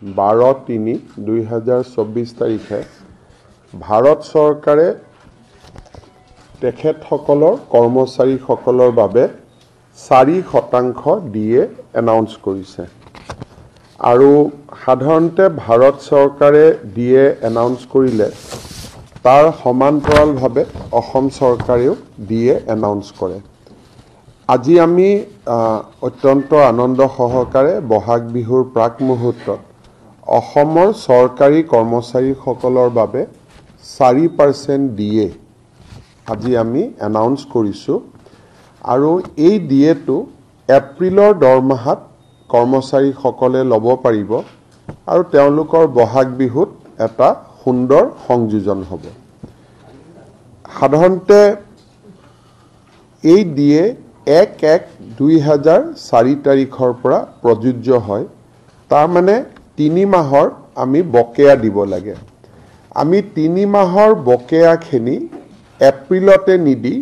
12/3/2024 তাৰিখে ভাৰত চৰকাৰে তেখেতসকলৰ কৰ্মচাৰীসকলৰ বাবে 4% ডিএ এনাউন্স কৰিছে আৰু সাধাৰণতে ভাৰত চৰকাৰে ডিএ এনাউন্স কৰিলে তাৰ সমান্তৰালভাৱে অসম চৰকাৰেও ডিএ এনাউন্স কৰে আজি আমি অত্যন্ত আনন্দ সহকাৰে বহাগ বিহুৰ প্ৰাক মুহূৰ্তত অসমৰ চৰকাৰী কৰ্মচাৰীসকলৰ বাবে 4% ডিএ আজি আমি এনাউন্স কৰিছো আৰু এই ডিএটো এপ্ৰিলৰ দৰমহাত কৰ্মচাৰীসকলে ল'ব পাৰিব আৰু তেওঁলোকৰ বহাগ বিহুত এটা সুন্দৰ সংযোজন হ'ব সাধাৰণতে এই ডিএ 1/1/2004 তাৰিখৰ পৰা প্ৰযোজ্য হয় তাৰ মানে 3 মাহৰ আমি বকেয়া দিব লাগে আমি 3 মাহৰ বকেয়াখিনি এপ্ৰিলতে নিদি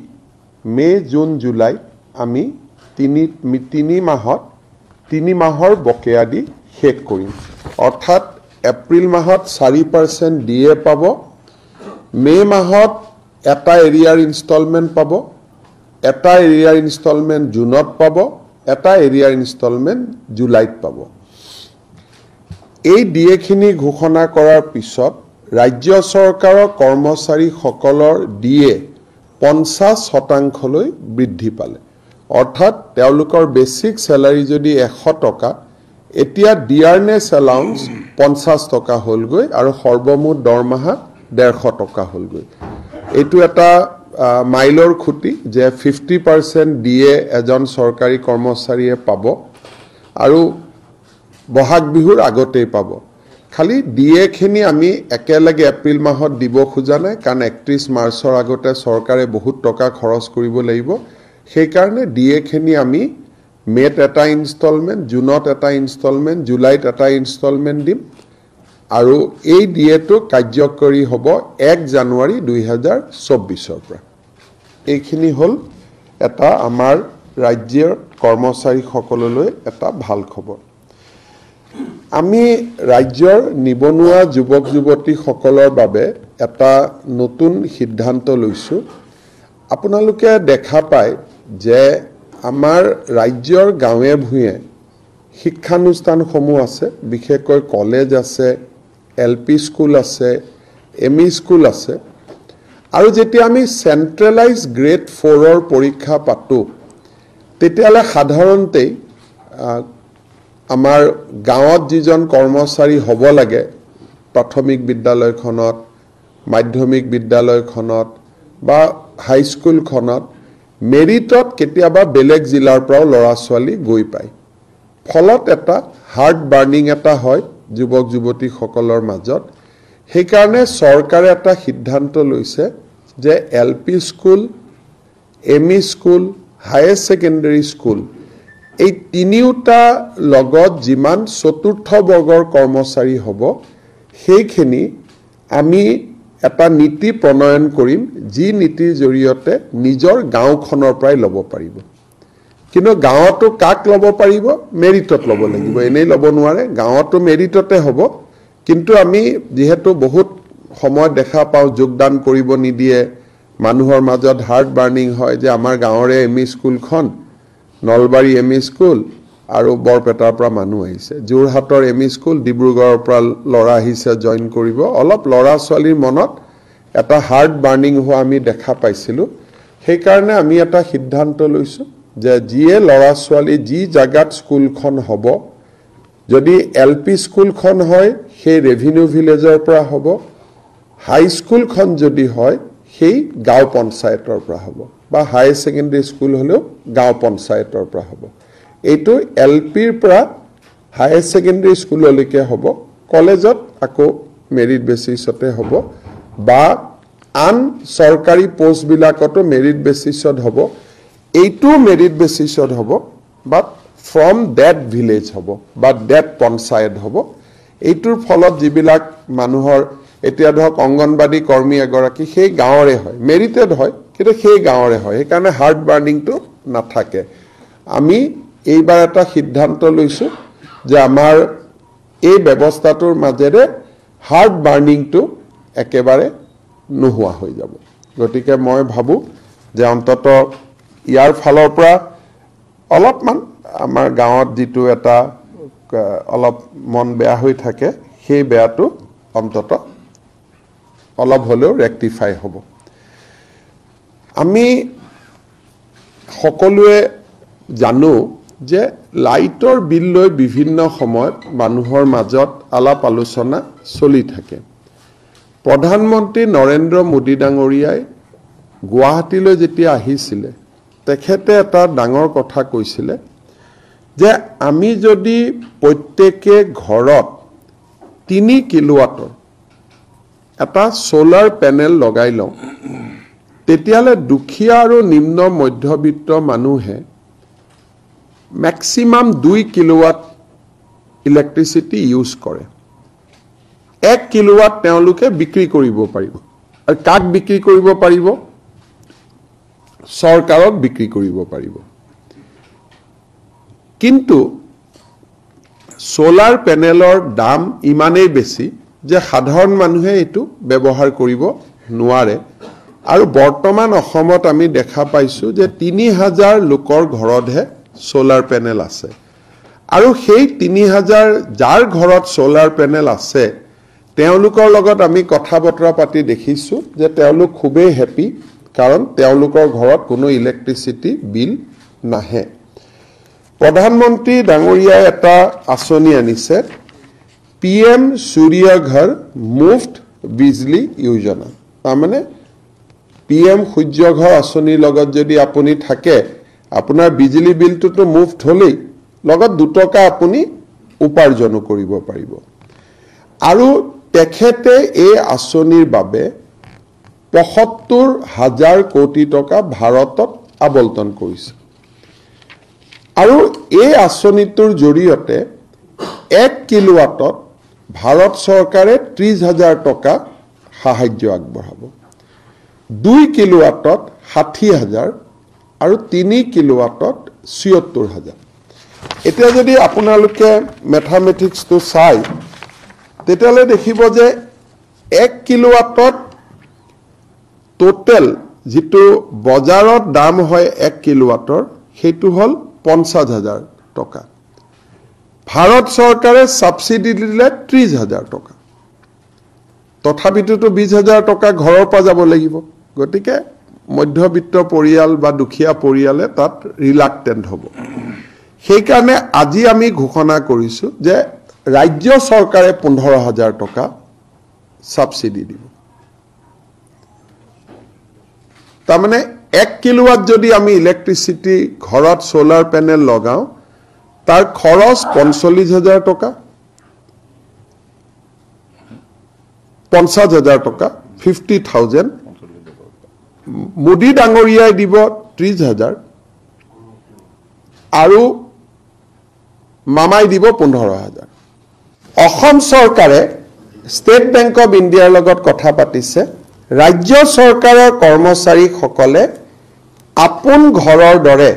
মে জুন জুলাই আমি 3 মাহৰ বকেয়া দি শেষ কৰিম অৰ্থাৎ এপ্ৰিল মাহত 4% ডিএ পাব মে মাহত এটা এৰিয়াৰ ইনষ্টলমেন্ট পাব এটা এৰিয়াৰ ইনষ্টলমেন্ট জুনত পাব এটা এৰিয়াৰ ইনষ্টলমেন্ট জুলাইত পাব এই ডিএ খিনি ঘোষণা কৰাৰ পিছত ৰাজ্য চৰকাৰৰ কৰ্মচাৰীসকলৰ ডিএ 50% লৈ বৃদ্ধি পালে অৰ্থাৎ তেওঁলোকৰ বেসিক স্যালাৰি যদি 100 টকা এতিয়া ডিয়াৰনেছ এলাউন্স 50 টকা হলগৈ আৰু সৰ্বমুঠ দৰমহা 150 টকা হলগৈ এইটো এটা মাইলৰ খুঁটি যে 50% ডিএ এজন চৰকাৰী কৰ্মচাৰীয়ে পাব আৰু বহাগ বিহুৰ আগতেই পাব খালি ডিএ খিনি আমি একেলগে এপ্ৰিল মাহত দিব খোজা নাই কাৰণ 31 মাৰ্চৰ আগতে চৰকাৰে বহুত টকা খৰচ কৰিব লাগিব সেই কাৰণে ডিএ খিনি আমি মেত এটা ইনষ্টলমেন্ট জুনত এটা ইনষ্টলমেন্ট জুলাইত এটা ইনষ্টলমেন্ট দিম আৰু এই ডিএটো কাৰ্যকৰী হ'ব 1 জানুৱাৰী 2024 পৰা এইখিনি হল এটা আমাৰ ৰাজ্যৰ কৰ্মচাৰীসকললৈ এটা ভাল খবৰ আমি ৰাজ্যৰ নিবনুৱা যুৱক যুৱতীসকলৰ বাবে এটা নতুন সিদ্ধান্ত লৈছো আপোনালোকে দেখা পায় যে আমাৰ ৰাজ্যৰ গাঁৱে ভূঞে শিক্ষানুষ্ঠানসমূহ আছে বিশেষকৈ কলেজ আছে এলপি স্কুল আছে এমই স্কুল আছে আৰু যেতিয়া আমি সেন্ট্ৰেলাইজ গ্ৰেড 4 পৰীক্ষা পাতো তেতিয়ালে সাধাৰণতে আমাৰ গাঁৱত যিজন কৰ্মচাৰী হ'ব লাগে প্ৰাথমিক বিদ্যালয়খনত মাধ্যমিক বিদ্যালয়খনত বা হাই স্কুলখনত মেৰিটত কেতিয়াবা বেলেগ জিলাৰ পৰা ল'ৰা ছোৱালী গৈ পায় ফলত এটা হাৰ্ট বাৰ্নিং এটা হয় যুৱক যুৱতীসকলৰ মাজত সেই কাৰণে চৰকাৰে এটা সিদ্ধান্ত লৈছে যে LP school ME school higher secondary school এই তিনিওটা লগত যিমান চতুৰ্থ বৰ্গৰ কৰ্মচাৰী হ'ব সেইখিনি আমি এটা নীতি প্ৰণয়ন কৰিম যি নীতিৰ জৰিয়তে নিজৰ গাঁওখনৰ পৰাই ল'ব পাৰিব কিন্তু গাঁৱতো কাক ল'ব পাৰিব মেৰিটত ল'ব লাগিব এনেই ল'ব নোৱাৰে গাঁৱতো মেৰিটতে হ'ব কিন্তু আমি যেহেতু বহুত সময় দেখা পাওঁ যোগদান কৰিব নিদিয়ে মানুহৰ মাজত হাৰ্ট বাৰ্নিং হয় যে আমাৰ গাঁৱৰে এমই স্কুলখন নলবাৰী এমই স্কুল আৰু বৰপেটাৰ পৰা মানুহ আহিছে যোৰহাটৰ এমই স্কুল ডিব্ৰুগড়ৰ পৰা ল'ৰা আহিছে জয়েন কৰিব অলপ ল'ৰা ছোৱালীৰ মনত এটা হাৰ্ট বাৰ্নিং হোৱা আমি দেখা পাইছিলো সেই কাৰণে আমি এটা সিদ্ধান্ত লৈছো যে যিয়ে ল'ৰা ছোৱালী যি জাগাত স্কুলখন হ'ব যদি এলপি স্কুলখন হয় সেই ৰেভিনিউ ভিলেজৰ পৰা হ'ব হাই স্কুলখন যদি হয় সেই গাঁও পঞ্চায়তৰ পৰা হ'ব বা হায়াৰ সেকেন্ডাৰী স্কুল হলেও গাঁও পঞ্চায়তৰ পৰা হ'ব এইটো এলপিৰ পৰা হায়াৰ সেকেন্ডাৰী স্কুললৈকে হ'ব কলেজত আকৌ মেৰিট বেচিছতে হ'ব বা আন সৰকাৰি পোষ্ট বিলাকতো মেৰিট বেচিছত হ'ব এইটো মেৰিট বেচিছত হ'ব বাট ফ্ৰম দ্যাট ভিলেজ হ'ব বা দ্যাট পঞ্চায়ত হ'ব এইটোৰ ফলত যিবিলাক মানুহৰ এতিয়া ধৰক অঙ্গনবাদী কৰ্মী এগৰাকী সেই গাঁৱৰে হয় মেৰিটেড হয় কিন্তু সেই গাঁৱৰে হয় সেই কাৰণে হাৰ্ট বাৰ্নিংটো নাথাকে আমি এইবাৰ এটা সিদ্ধান্ত লৈছো যে আমাৰ এই ব্যৱস্থাটোৰ মাজেৰে হাৰ্ড বাৰ্নিংটো একেবাৰে নোহোৱা হৈ যাব গতিকে মই ভাবো যে অন্তত ইয়াৰ ফালৰ পৰা অলপমান আমাৰ গাঁৱত যেটো এটা অলপ মন বেয়া হৈ থাকে সেই বেয়াটো অন্তত অলপ হলেও ৰেক্টিফাই হ'ব আমি সকলোৱে জানো যে লাইটৰ বিল লৈ বিভিন্ন সময়ত মানুহৰ মাজত আলাপ আলোচনা চলি থাকে প্ৰধানমন্ত্ৰী নৰেন্দ্ৰ মোদী ডাঙৰীয়াই গুৱাহাটীলৈ যেতিয়া আহিছিলে তেখেতে এটা ডাঙৰ কথা কৈছিলে যে আমি যদি প্ৰত্যেকে ঘৰত 3 কিলোৱাটৰ এটা সোলাৰ প্যানেল লগাই লওঁ তেতিয়ালে দুখীয়া আৰু নিম্ন মধ্যবিত্ত মানুহে ম্যাক্সিমাম 2 কিলোৱাট ইলেক্ট্ৰিসিটি ইউজ কৰে 1 কিলোৱাট তেওঁলোকে বিক্ৰী কৰিব পাৰিব আৰু কাক বিক্ৰী কৰিব পাৰিব চৰকাৰক বিক্ৰী কৰিব পাৰিব কিন্তু সোলাৰ প্যানেলৰ দাম ইমানেই বেছি যে সাধাৰণ মানুহে এটো ব্যৱহাৰ কৰিব নোৱাৰে আৰু বৰ্তমান অসমত আমি দেখা পাইছো যে 3000 লোকৰ ঘৰতহে সোলাৰ প্যানেল আছে আৰু সেই 3000 যাৰ ঘৰত সোলাৰ প্যানেল আছে তেওঁলোকৰ লগত আমি কথা বতৰা পাতি দেখিছো যে তেওঁলোক খুবেই হ্যাপি কাৰণ তেওঁলোকৰ ঘৰত কোনো ইলেক্ট্ৰিসিটি বিল নাহে প্ৰধানমন্ত্ৰী ডাঙৰীয়াই এটা আঁচনি আনিছে PM सूर्य घर मुफ्त बिजली योजना तारमाने PM सूर्य घर आसनी लगत जदि आपुनी थाके आपुनार बिजली बिल तो मुफ्त होलेই लगत 2 टका आपुनी उपार्जन करिब पारिब आरु तेखेते ए आसनिर बाबे ৭৫,০০০ কোটি टका भारतत आबल्टन करिছে आरु ए आसनितुर जरियते 1 किलोवाटत भारत सरकारे 30,000 टका साहाय्य आगबঢ়াব 2 किलोवाटत 60,000 আৰু 3 किलोवाटत ৭৬,000 এতিয়া যদি আপোনালোকে ম্যাথমেটিক্স তো চাই তেতিয়ালে দেখিব যে 1 किलोवाटत টোটাল যেটো বজাৰত দাম হয় 1 किलोवाटर হেতু হল 50,000 टका भारत सरकारे सब्सिडी दिले 30,000 टका तथापितो 20,000 टका घৰৰ পৰা যাব লাগিব গটিকে মধ্যবিত্ত পৰিয়াল বা দুখীয়া পৰিয়ালে তাত ৰিলাক্টেন্ট হ'ব সেই কাৰণে আজি আমি ঘোষণা কৰিছো যে ৰাজ্য চৰকাৰে 15,000 টকা সাবসিডি দিব তাৰমানে 1 কিলোৱাট যদি আমি ইলেক্ট্ৰিসিটি ঘৰত সোলাৰ প্যানেল লগাও तार खरच 45,000 टका 50,000 टका 50,000 मोदी डांगरियाय দিব 30,000 आरु मामाय দিব 15,000 অসম सरकारे स्टेट बैंक ऑफ इंडियार लगत कथा पातिছে राज्य सरकारेर कर्मचारी सकले आपुन घरर दरे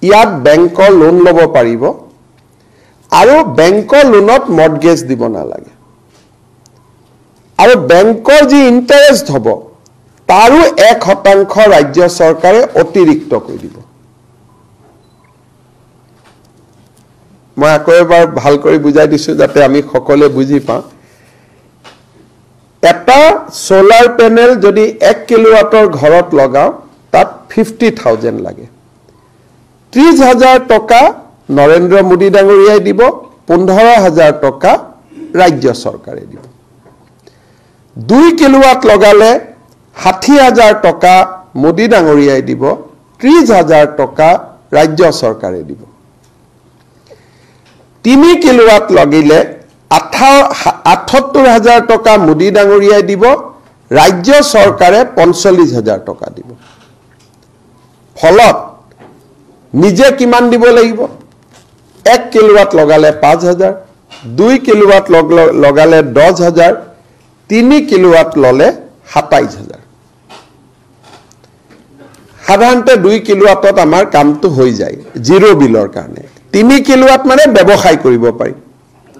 ইয়াত বেংকৰ লোন লব পাৰিব আৰু বেংকৰ লোনত মৰ্টগেজ দিব নালাগে আৰু বেংকৰ যি ইন্টাৰেষ্ট হ'ব তাৰো 1% ৰাজ্য চৰকাৰে অতিৰিক্ত কৰি দিব মই আকৌ এবাৰ ভাল কৰি বুজাই দিছো যাতে আমি সকলোৱে বুজি পাওঁ এটা সোলাৰ প্যানেল যদি 1 কিলোৱাটৰ ঘৰত লগাও তাত 50,000 লাগে 30,000 टका नरेंद्र मोदी डांगरियाय দিব 15,000 टका राज्य सरकारे দিব 2 किलोवाट लगाले 60,000 टका मोदी डांगरियाय দিব 30,000 टका राज्य सरकारे দিব 3 किलोवाट लगिले 78,000 टका मोदी डांगरियाय দিব राज्य सरकारे 45,000 टका দিব फलत निजे किमान দিব লাগিব 1 किलोवाट लगाले 5,000 2 किलोवाट लगाले 10,000 3 किलोवाट लले 27,000 সাধাৰণতে 2 কিলোৱাটত আমাৰ কামটো হৈ যায় জিৰো বিলৰ কাৰণে 3 কিলোৱাট মানে ব্যৱসায় কৰিব পাৰি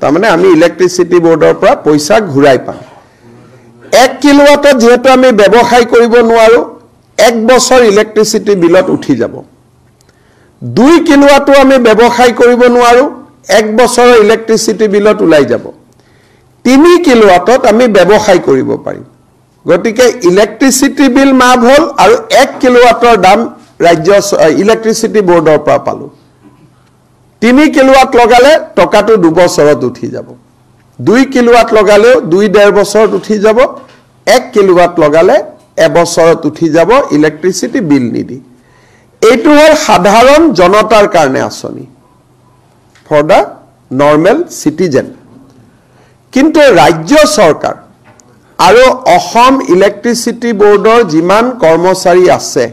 তাৰমানে আমি ইলেক্ট্ৰিচিটি বোৰ্ডৰ পৰা পইচা ঘূৰাই পাম 1 কিলোৱাটত যেহেতু আমি ব্যৱসায় কৰিব নোৱাৰো 1 বছৰ ইলেক্ট্ৰিচিটি বিলত উঠি যাব 2 কিলোৱাটো আমি ব্যৱসায় কৰিব নোৱাৰো 1 বছৰৰ ইলেক্ট্ৰিচিটি বিলত ওলাই যাব 3 কিলোৱাটত আমি ব্যৱসায় কৰিব পাৰিম গতিকে ইলেক্ট্ৰিচিটি বিল মাফ হ'ল আৰু 1 কিলোৱাটৰ দাম ৰাজ্য ইলেক্ট্ৰিচিটি বোৰ্ডৰ পৰা পালো 3 কিলোৱাট লগালে টকাটো 2 বছৰত উঠি যাব 2 কিলোৱাট লগালেও 2.5 বছৰত উঠি যাব 1 কিলোৱাট লগালে এবছৰত উঠি যাব ইলেক্ট্ৰিচিটি বিল নিদি এইটো হ'ল সাধাৰণ জনতাৰ কাৰণে আঁচনি ফৰ দা নৰ্মেল সিটিজেন কিন্তু ৰাজ্য চৰকাৰ আৰু অসম ইলেক্ট্ৰিচিটি বোৰ্ডৰ যিমান কৰ্মচাৰী আছে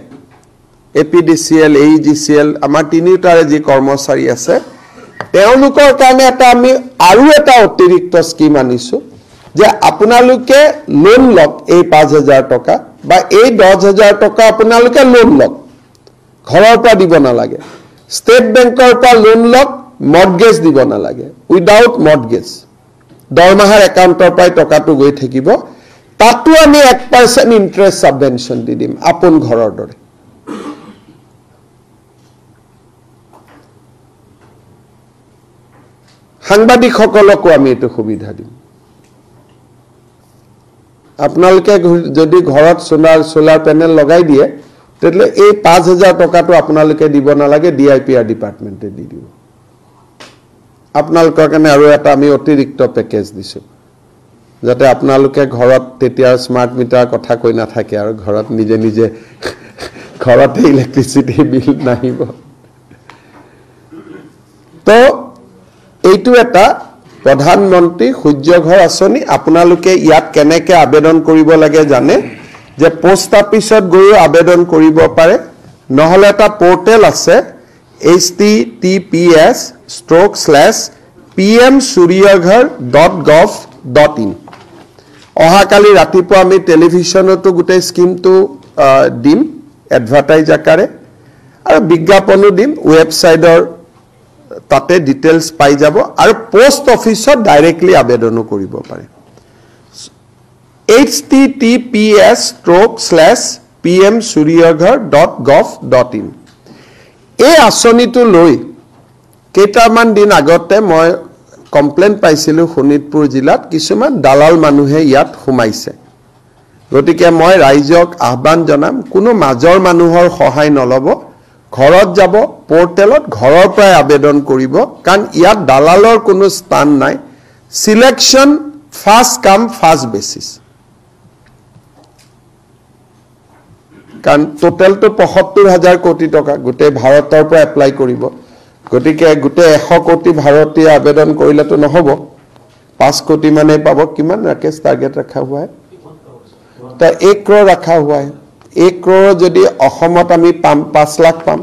এপিডিসিএল এইজিসিএল আমাৰ তিনিটাৰে যি কৰ্মচাৰী আছে তেওঁলোকৰ কাৰণে এটা আমি আৰু এটা অতিৰিক্ত স্কিম আনিছো যে আপোনালোকে লোন লক এই 5000 টকা বা এই 10000 টকা আপোনালোকে লোন লক ঘৰৰ পৰা দিব নালাগে ষ্টেট বেংকৰ পৰা লোন লক মৰ্টগেজ দিব নালাগে উইদাউট মৰ্টগেজ দৰমাহাৰ একাউণ্টৰ পৰা টকাটো গৈ থাকিব তাতো আমি 1% ইন্টাৰেষ্ট সাবভেনশন দি দিম আপোন ঘৰৰ দৰে সাংবাদিকসকলকো আমি এটো সুবিধা দিম আপোনালোকে যদি ঘৰত সোলাৰ প্যানেল লগাই দিয়ে তেলে এই 5000 টকাটো আপোনালোকে দিব নালাগে ডিআইপিআৰ ডিপাৰ্টমেন্টে দি দিব আপোনালোকৰ কাৰণে আৰু এটা আমি অতিৰিক্ত পেকেজ দিছো যাতে আপোনালোকে ঘৰত তেতিয়া স্মাৰ্ট মিটাৰ কথা কৈ নাথাকে আৰু ঘৰত নিজে নিজে ঘৰতে ইলেক্ট্ৰিচিটি বিল নাহিব তো এইটো এটা প্ৰধানমন্ত্ৰী সূৰ্যঘৰ আঁচনি আপোনালোকে ইয়াত কেনেকৈ আবেদন কৰিব লাগে জানে যে পোষ্ট অফিচত গৈ আবেদন কৰিব পাৰে নহলে এটা পোৰ্টেল আছে https:/pmsuryaghar.gov.in অহাকালি ৰাতিপুৱা আমি টেলিভিছনতো গোটেই স্কিমটো দিম এডভাৰটাইজ আকাৰে আৰু বিজ্ঞাপনো দিম ৱেবসাইটৰ তাতে ডিটেইলছ পাই যাব আৰু পোষ্ট অফিচত ডাইৰেক্টলি আবেদন কৰিব পাৰে https:/pmsuryaghar.gov.in এই আঁচনিটো লৈ কেইটামান দিন আগতে মই কমপ্লেইন পাইছিলো শোণিতপুৰ জিলাত কিছুমান দালাল মানুহে ইয়াত সোমাইছে গতিকে মই ৰাইজক আহ্বান জনাম কোনো মাজৰ মানুহৰ সহায় নলব ঘৰত যাব পোৰ্টেলত ঘৰৰ পৰা আবেদন কৰিব কাৰণ ইয়াত দালালৰ কোনো স্থান নাই সিলেকশন ফাৰ্স্ট কাম ফাৰ্স্ট বেসিস কাৰণ টোটাল তো 75000 কোটি টকা গোটেই ভাৰতৰ পৰা এপ্লাই কৰিব গতিকে গোটেই 100 কোটি ভাৰতীয় আবেদন কৰিলে তো নহব 5 কোটি মানে পাব কিমান ৰাকেশ টাৰ্গেট ৰখা हुआ है तो 1 करोड़ रखा हुआ है 1 करोड़ যদি অসমত আমি পাম 5 লাখ পাম